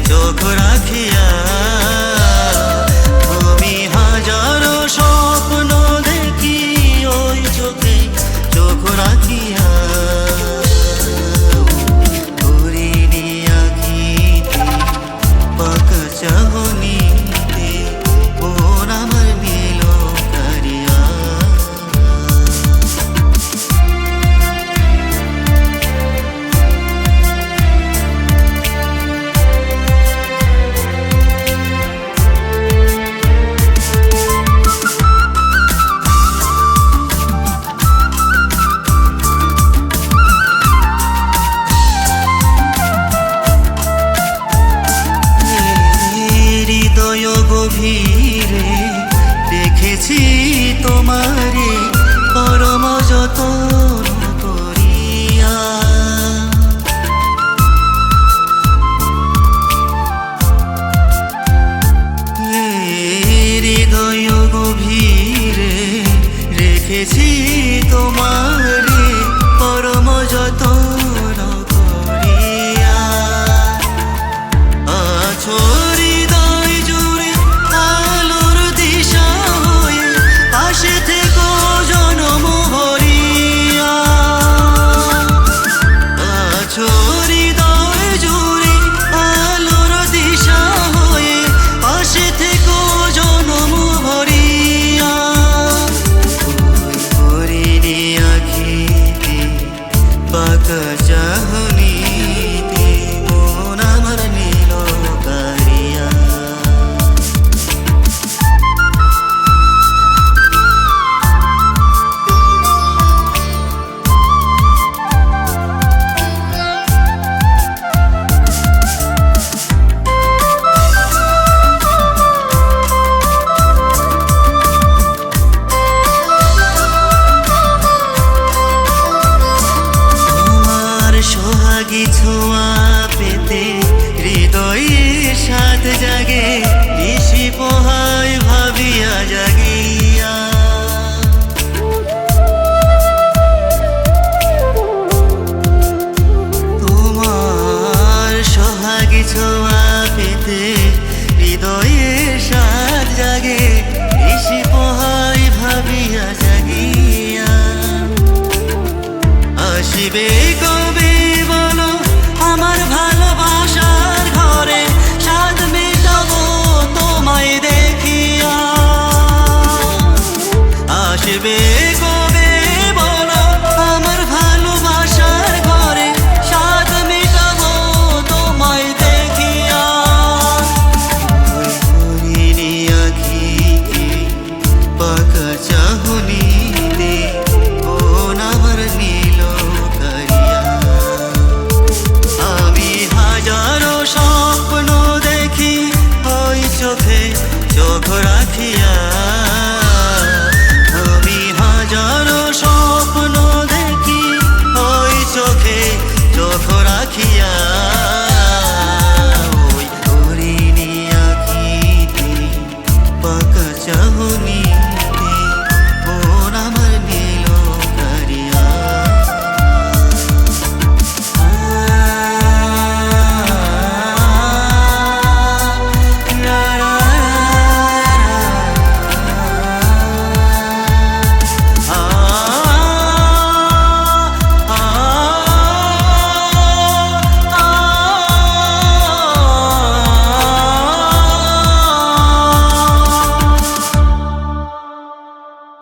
চোখ রাখিয়া আমি হাজারো স্বপ্ন দেখি ওই চোখে চোখ রাখিয়া করিনি আখিতে পাকা চাহনিতে মন আমার নিল কারিয়া। গভীরে দেখেছি তোমারে পরম যতন করিয়া, হৃদয় গভীরে রেখেছি তোমারে পরম যতন করিয়া। আছো চাহনিতে মন আমার নিল কারিয়া। ছোঁয়া পেতে হৃদয়ের সাথ জাগে নিশি পোহায় ভাবিয়া জাগিয়া। তোমার সোহাগী ছোঁয়া পেতে হৃদয়ের সাথ জাগে নিশি পোহায় ভাবিয়া জাগিয়া। আসিবে কবে